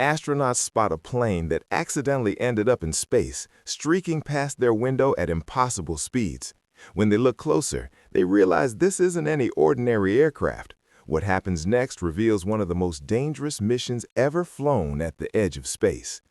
astronauts spot a plane that accidentally ended up in space, streaking past their window at impossible speeds. When they look closer, they realize this isn't any ordinary aircraft. What happens next reveals one of the most dangerous missions ever flown at the edge of space.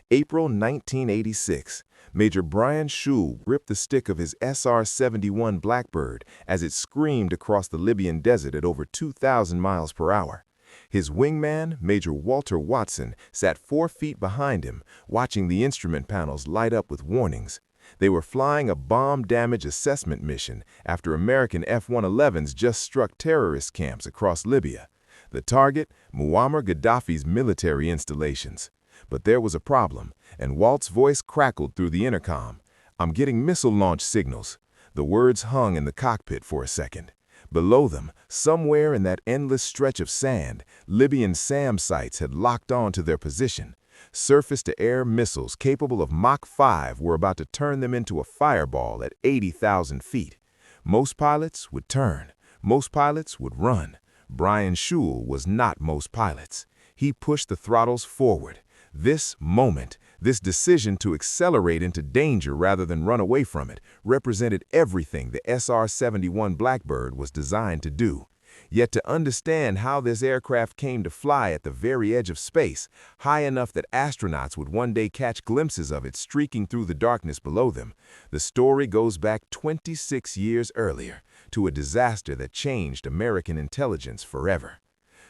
April 1986, Major Brian Shul gripped the stick of his SR-71 Blackbird as it screamed across the Libyan desert at over 2,000 miles per hour. His wingman, Major Walter Watson, sat 4 feet behind him, watching the instrument panels light up with warnings. They were flying a bomb damage assessment mission after American F-111s just struck terrorist camps across Libya. The target, Muammar Gaddafi's military installations. But there was a problem, and Walt's voice crackled through the intercom. "I'm getting missile launch signals." The words hung in the cockpit for a second. Below them, somewhere in that endless stretch of sand, Libyan SAM sites had locked on to their position. Surface-to-air missiles capable of Mach 5 were about to turn them into a fireball at 80,000 feet. Most pilots would turn. Most pilots would run. Brian Shul was not most pilots. He pushed the throttles forward. This moment, this decision to accelerate into danger rather than run away from it, represented everything the SR-71 Blackbird was designed to do. Yet to understand how this aircraft came to fly at the very edge of space, high enough that astronauts would one day catch glimpses of it streaking through the darkness below them, the story goes back 26 years earlier, to a disaster that changed American intelligence forever.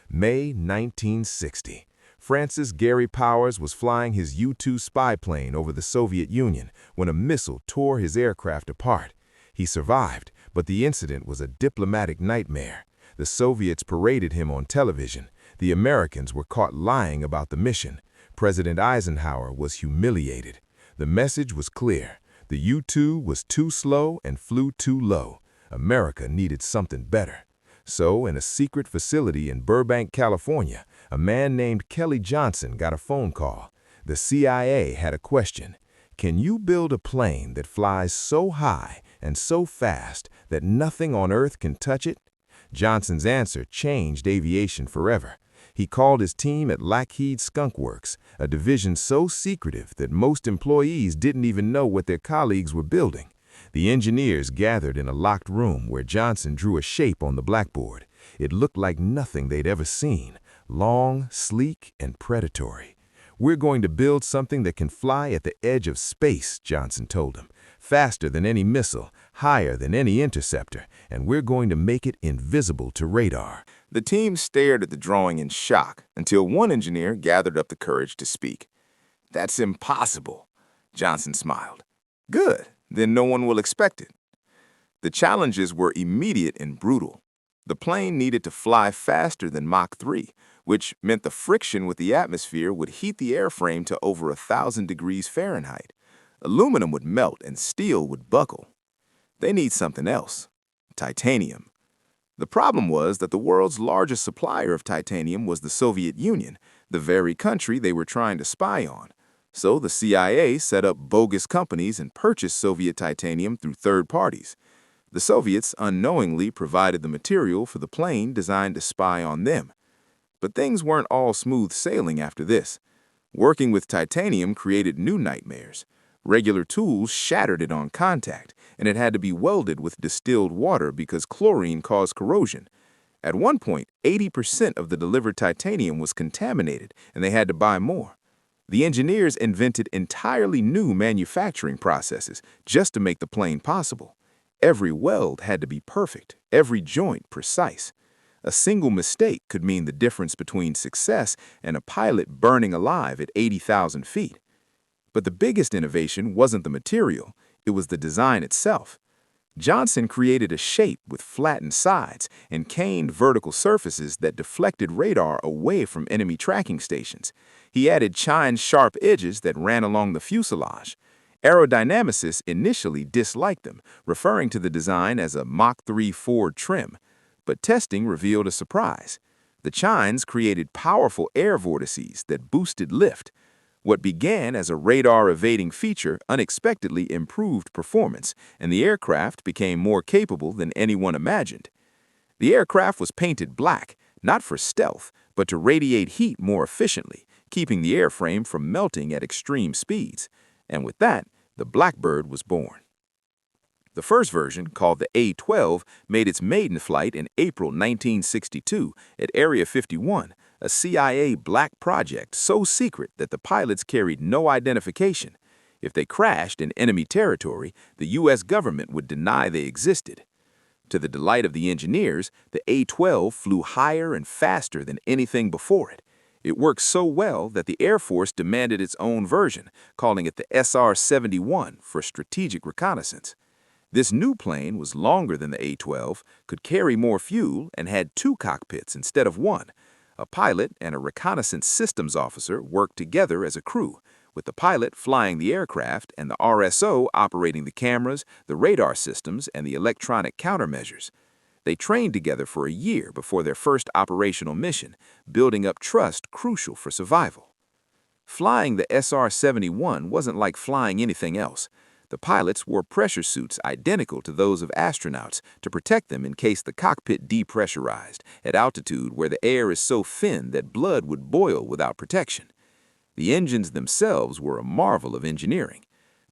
May 1960. Francis Gary Powers was flying his U-2 spy plane over the Soviet Union when a missile tore his aircraft apart. He survived, but the incident was a diplomatic nightmare. The Soviets paraded him on television. The Americans were caught lying about the mission. President Eisenhower was humiliated. The message was clear. The U-2 was too slow and flew too low. America needed something better. So, in a secret facility in Burbank, California, a man named Kelly Johnson got a phone call. The CIA had a question. Can you build a plane that flies so high and so fast that nothing on Earth can touch it? Johnson's answer changed aviation forever. He called his team at Lockheed Skunk Works, a division so secretive that most employees didn't even know what their colleagues were building. The engineers gathered in a locked room where Johnson drew a shape on the blackboard. It looked like nothing they'd ever seen, long, sleek, and predatory. "We're going to build something that can fly at the edge of space," Johnson told them. "Faster than any missile, higher than any interceptor, and we're going to make it invisible to radar." The team stared at the drawing in shock until one engineer gathered up the courage to speak. "That's impossible," Johnson smiled. "Good. Then no one will expect it." The challenges were immediate and brutal. The plane needed to fly faster than Mach 3, which meant the friction with the atmosphere would heat the airframe to over 1,000 degrees Fahrenheit. Aluminum would melt and steel would buckle. They need something else: titanium. The problem was that the world's largest supplier of titanium was the Soviet Union, the very country they were trying to spy on. So the CIA set up bogus companies and purchased Soviet titanium through third parties. The Soviets unknowingly provided the material for the plane designed to spy on them. But things weren't all smooth sailing after this. Working with titanium created new nightmares. Regular tools shattered it on contact, and it had to be welded with distilled water because chlorine caused corrosion. At one point, 80% of the delivered titanium was contaminated, and they had to buy more. The engineers invented entirely new manufacturing processes just to make the plane possible. Every weld had to be perfect, every joint precise. A single mistake could mean the difference between success and a pilot burning alive at 80,000 feet. But the biggest innovation wasn't the material, it was the design itself. Johnson created a shape with flattened sides and caned vertical surfaces that deflected radar away from enemy tracking stations. He added chined sharp edges that ran along the fuselage. Aerodynamicists initially disliked them, referring to the design as a Mach 3 forward trim. But testing revealed a surprise. The chines created powerful air vortices that boosted lift. What began as a radar-evading feature unexpectedly improved performance, and the aircraft became more capable than anyone imagined. The aircraft was painted black, not for stealth, but to radiate heat more efficiently, keeping the airframe from melting at extreme speeds. And with that, the Blackbird was born. The first version, called the A-12, made its maiden flight in April 1962 at Area 51, a CIA black project so secret that the pilots carried no identification. If they crashed in enemy territory, the U.S. government would deny they existed. To the delight of the engineers, the A-12 flew higher and faster than anything before it. It worked so well that the Air Force demanded its own version, calling it the SR-71 for strategic reconnaissance. This new plane was longer than the A-12, could carry more fuel, and had 2 cockpits instead of 1. A pilot and a reconnaissance systems officer worked together as a crew, with the pilot flying the aircraft and the RSO operating the cameras, the radar systems, and the electronic countermeasures. They trained together for a year before their first operational mission, building up trust crucial for survival. Flying the SR-71 wasn't like flying anything else. The pilots wore pressure suits identical to those of astronauts to protect them in case the cockpit depressurized at altitude where the air is so thin that blood would boil without protection. The engines themselves were a marvel of engineering.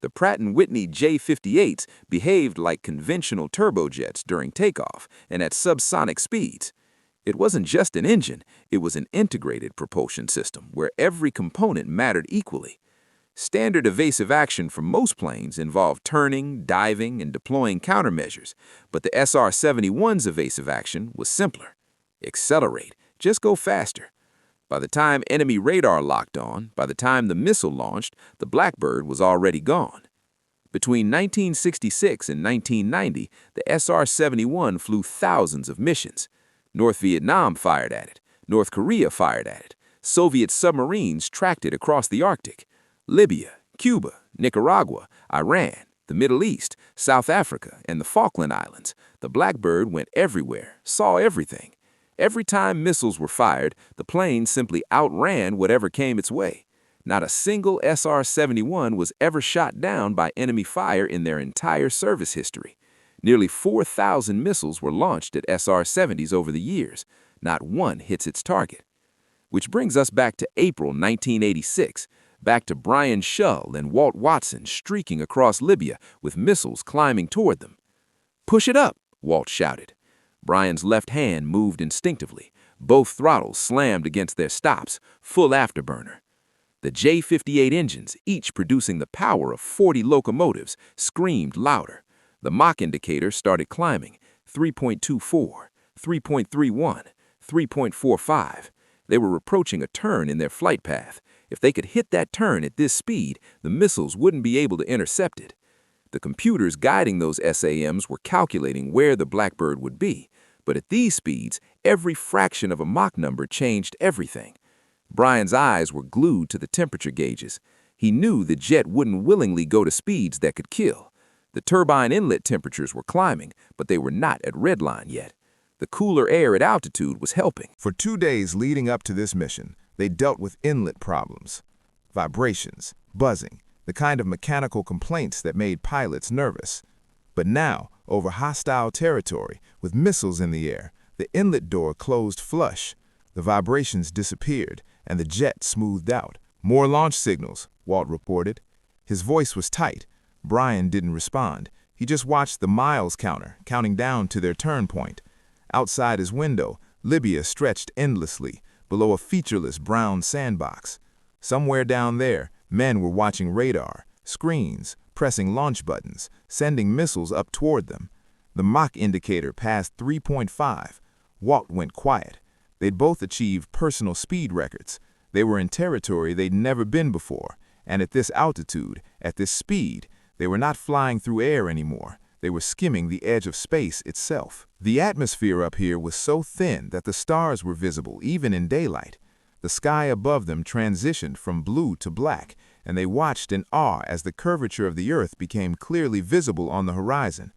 The Pratt & Whitney J-58s behaved like conventional turbojets during takeoff and at subsonic speeds. It wasn't just an engine, it was an integrated propulsion system where every component mattered equally. Standard evasive action for most planes involved turning, diving, and deploying countermeasures, but the SR-71's evasive action was simpler. Accelerate, just go faster. By the time enemy radar locked on, by the time the missile launched, the Blackbird was already gone. Between 1966 and 1990, the SR-71 flew thousands of missions. North Vietnam fired at it. North Korea fired at it. Soviet submarines tracked it across the Arctic. Libya, Cuba, Nicaragua, Iran, the Middle East, South Africa, and the Falkland Islands. The Blackbird went everywhere, saw everything. Every time missiles were fired, the plane simply outran whatever came its way. Not a single SR-71 was ever shot down by enemy fire in their entire service history. Nearly 4,000 missiles were launched at SR-70s over the years. Not one hits its target. Which brings us back to April 1986, back to Brian Shul and Walt Watson streaking across Libya with missiles climbing toward them. "Push it up," Walt shouted. Brian's left hand moved instinctively. Both throttles slammed against their stops, full afterburner. The J-58 engines, each producing the power of 40 locomotives, screamed louder. The Mach indicator started climbing, 3.24, 3.31, 3.45. They were approaching a turn in their flight path. If they could hit that turn at this speed, the missiles wouldn't be able to intercept it. The computers guiding those SAMs were calculating where the Blackbird would be, but at these speeds, every fraction of a Mach number changed everything. Brian's eyes were glued to the temperature gauges. He knew the jet wouldn't willingly go to speeds that could kill. The turbine inlet temperatures were climbing, but they were not at redline yet. The cooler air at altitude was helping. For 2 days leading up to this mission, they dealt with inlet problems, vibrations, buzzing, the kind of mechanical complaints that made pilots nervous. But now, over hostile territory, with missiles in the air, the inlet door closed flush. The vibrations disappeared, and the jet smoothed out. "More launch signals," Walt reported. His voice was tight. Brian didn't respond. He just watched the miles counter, counting down to their turn point. Outside his window, Libya stretched endlessly, below a featureless brown sandbox. Somewhere down there, men were watching radar, screens, pressing launch buttons, sending missiles up toward them. The Mach indicator passed 3.5. Walt went quiet. They'd both achieved personal speed records. They were in territory they'd never been before, and at this altitude, at this speed, they were not flying through air anymore. They were skimming the edge of space itself. The atmosphere up here was so thin that the stars were visible even in daylight. The sky above them transitioned from blue to black, and they watched in awe as the curvature of the earth became clearly visible on the horizon.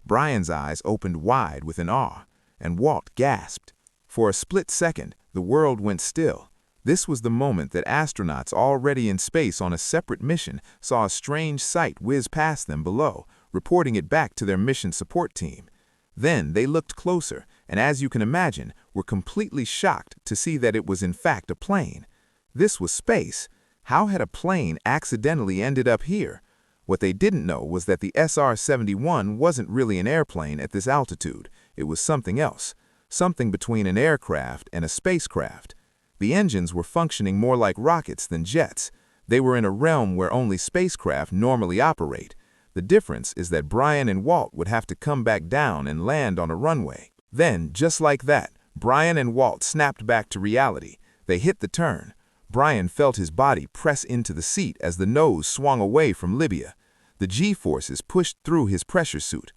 Brian's eyes opened wide with an awe, and Walt gasped. For a split second, the world went still. This was the moment that astronauts already in space on a separate mission saw a strange sight whiz past them below, reporting it back to their mission support team. Then they looked closer, and as you can imagine, were completely shocked to see that it was in fact a plane. This was space. How had a plane accidentally ended up here? What they didn't know was that the SR-71 wasn't really an airplane at this altitude. It was something else, something between an aircraft and a spacecraft. The engines were functioning more like rockets than jets. They were in a realm where only spacecraft normally operate. The difference is that Brian and Walt would have to come back down and land on a runway. Then, just like that, Brian and Walt snapped back to reality. They hit the turn. Brian felt his body press into the seat as the nose swung away from Libya. The G-forces pushed through his pressure suit.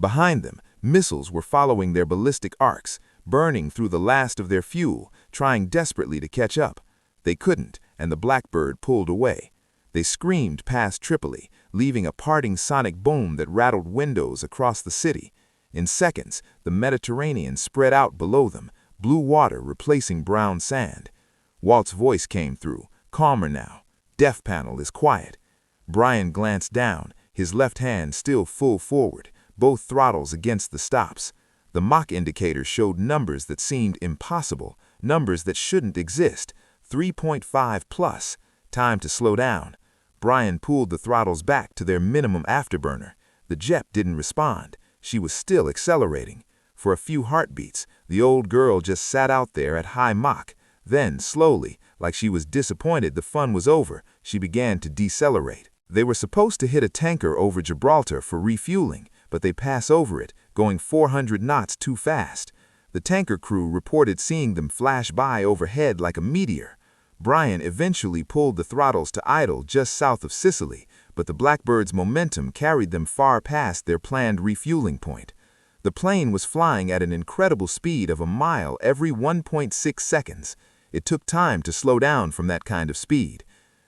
Behind them, missiles were following their ballistic arcs, burning through the last of their fuel, trying desperately to catch up. They couldn't, and the Blackbird pulled away. They screamed past Tripoli, leaving a parting sonic boom that rattled windows across the city. In seconds, the Mediterranean spread out below them, blue water replacing brown sand. Walt's voice came through, calmer now. Def panel is quiet. Brian glanced down, his left hand still full forward, both throttles against the stops. The Mach indicator showed numbers that seemed impossible, numbers that shouldn't exist. 3.5 plus. Time to slow down. Brian pulled the throttles back to their minimum afterburner. The jet didn't respond. She was still accelerating. For a few heartbeats, the old girl just sat out there at high Mach. Then, slowly, like she was disappointed the fun was over, she began to decelerate. They were supposed to hit a tanker over Gibraltar for refueling, but they pass over it, going 400 knots too fast. The tanker crew reported seeing them flash by overhead like a meteor. Brian eventually pulled the throttles to idle just south of Sicily, but the Blackbird's momentum carried them far past their planned refueling point. The plane was flying at an incredible speed of a mile every 1.6 seconds. It took time to slow down from that kind of speed.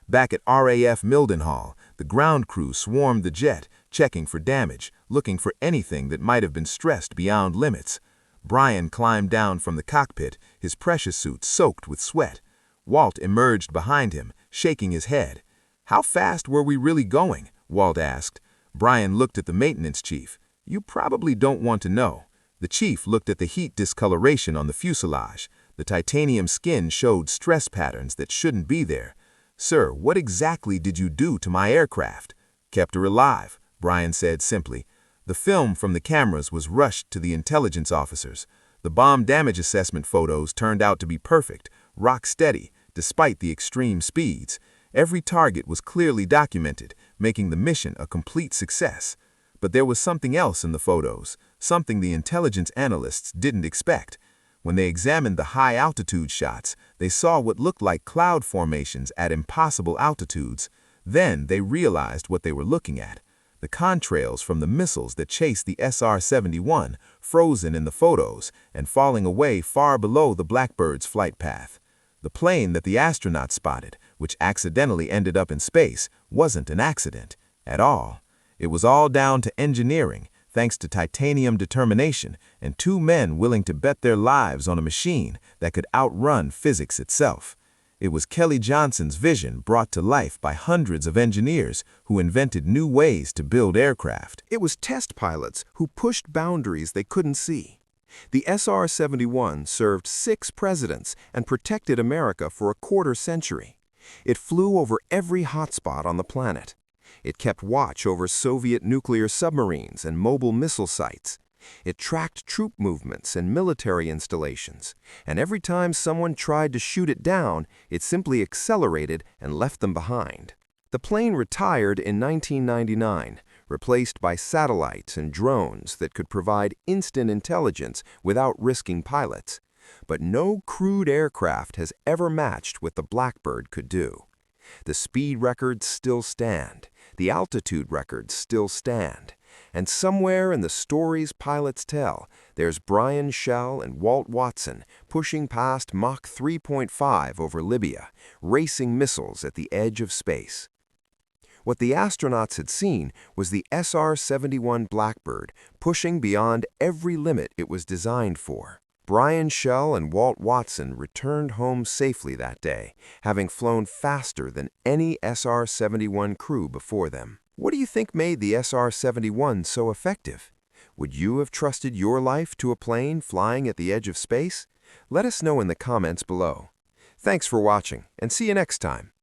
Back at RAF Mildenhall, the ground crew swarmed the jet, checking for damage, looking for anything that might have been stressed beyond limits. Brian climbed down from the cockpit, his pressure suit soaked with sweat. Walt emerged behind him, shaking his head. "How fast were we really going?" Walt asked. Brian looked at the maintenance chief. "You probably don't want to know." The chief looked at the heat discoloration on the fuselage. The titanium skin showed stress patterns that shouldn't be there. "Sir, what exactly did you do to my aircraft?" "Kept her alive," Brian said simply. The film from the cameras was rushed to the intelligence officers. The bomb damage assessment photos turned out to be perfect, rock steady, despite the extreme speeds. Every target was clearly documented, making the mission a complete success. But there was something else in the photos, something the intelligence analysts didn't expect. When they examined the high-altitude shots, they saw what looked like cloud formations at impossible altitudes. Then they realized what they were looking at. The contrails from the missiles that chased the SR-71, frozen in the photos and falling away far below the Blackbird's flight path. The plane that the astronauts spotted, which accidentally ended up in space, wasn't an accident at all. It was all down to engineering, thanks to titanium determination and two men willing to bet their lives on a machine that could outrun physics itself. It was Kelly Johnson's vision brought to life by hundreds of engineers who invented new ways to build aircraft. It was test pilots who pushed boundaries they couldn't see. The SR-71 served 6 presidents and protected America for a quarter century. It flew over every hotspot on the planet. It kept watch over Soviet nuclear submarines and mobile missile sites. It tracked troop movements and military installations, and every time someone tried to shoot it down, it simply accelerated and left them behind. The plane retired in 1999, replaced by satellites and drones that could provide instant intelligence without risking pilots. But no crewed aircraft has ever matched what the Blackbird could do. The speed records still stand. The altitude records still stand. And somewhere in the stories pilots tell, there's Brian Shul and Walt Watson pushing past Mach 3.5 over Libya, racing missiles at the edge of space. What the astronauts had seen was the SR-71 Blackbird pushing beyond every limit it was designed for. Brian Shul and Walt Watson returned home safely that day, having flown faster than any SR-71 crew before them. What do you think made the SR-71 so effective? Would you have trusted your life to a plane flying at the edge of space? Let us know in the comments below. Thanks for watching, and see you next time.